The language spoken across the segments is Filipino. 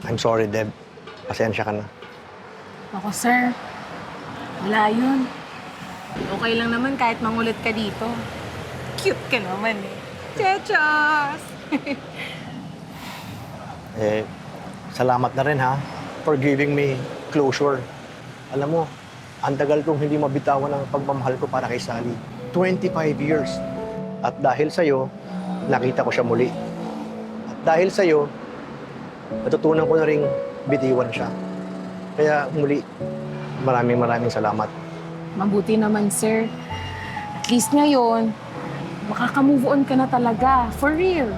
I'm sorry, Deb. Pasensya ka na. Ako, sir. Wala yun. Okay lang naman kahit mangulit ka dito. Cute ka naman eh. Chechos! Salamat na rin ha for giving me closure. Alam mo, ang tagal kong hindi mabitawan ang pagmamahal ko para kay Sally. 25 years. At dahil sa'yo, nakita ko siya muli. At dahil sa'yo, natutunan ko na ring bitiwan siya. Kaya muli, maraming salamat. Mabuti naman, sir. At least ngayon, makaka-move on ka na talaga. For real.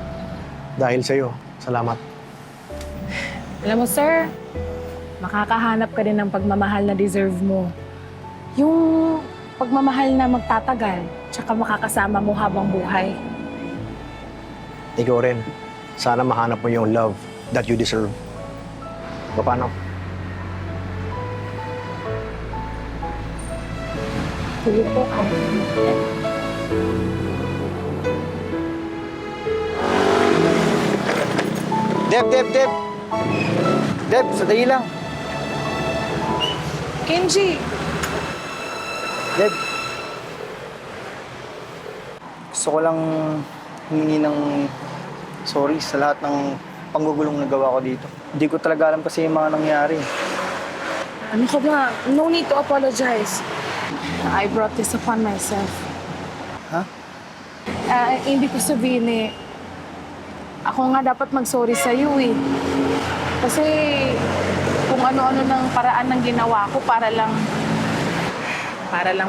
Dahil sa'yo, salamat. Alam mo, sir, makakahanap ka din ng pagmamahal na deserve mo. Yung pagmamahal na magtatagal, tsaka makakasama mo habang buhay. Ikaw rin. Sana mahanap mo yung love that you deserve. Paano? Tuloy po ka. Deb! Deb, sandali lang. Kenji! Deb. Gusto ko lang humingi ng sorry sa lahat ng panggugulong na gawa ko dito. Hindi ko talaga alam kasi yung mga nangyari. Ano ka ba? No need to apologize. I brought this upon myself. Ha? Hindi ko sabihin eh. Ako nga dapat mag-sorry sa'yo eh. Kasi kung ano-ano ng paraan ng ginawa ko para lang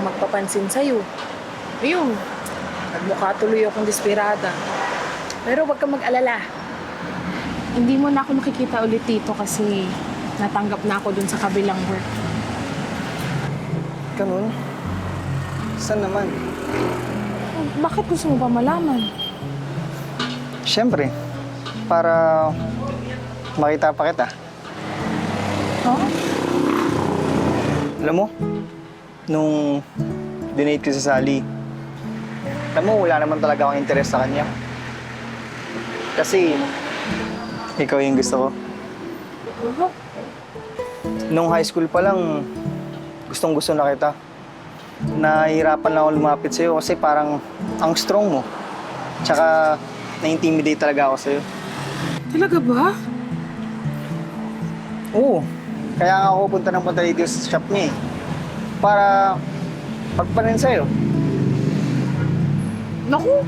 magpapansin sa'yo. Ayun, nagmukha tuloy akong desperada. Pero wag kang mag-alala. Hindi mo na ako makikita ulit dito kasi natanggap na ako dun sa kabilang work. Ganun? Saan naman? Bakit gusto mo ba malaman? Siyempre, para makita pa kita. Huh? Alam mo, nung dinate ko si Sally, alam mo, wala naman talaga akong interes sa kanya. Kasi, ikaw yung gusto ko. Nung high school pa lang, gustong-gusto na kita. Nahihirapan lang ako lumapit sa'yo kasi parang ang strong mo. Tsaka, na-intimidate talaga ako sa'yo. Talaga ba? Oo. Kaya nga ako punta ng punta dito sa shop niya eh. Para pagpanin sa'yo. Naku,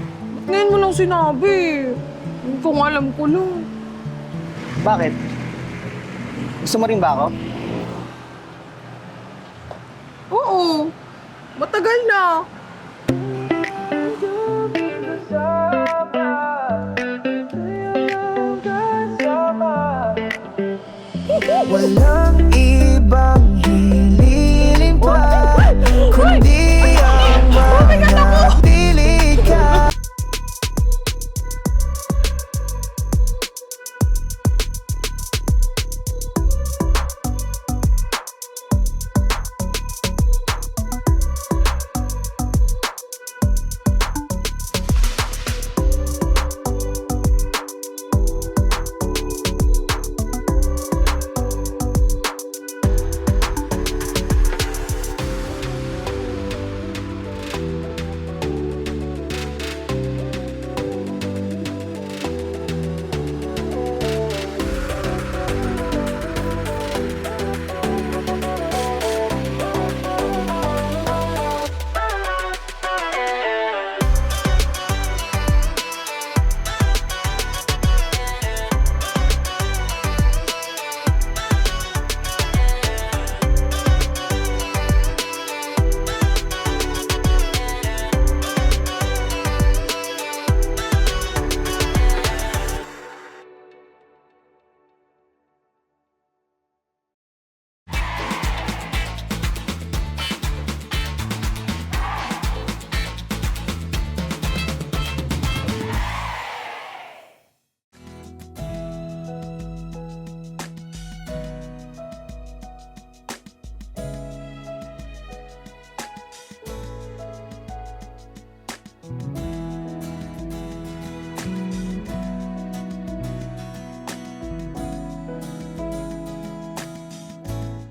ngayon mo lang sinabi. Kung alam ko lang. Bakit? Gusto mo rin ba ako? Oo, matagal na.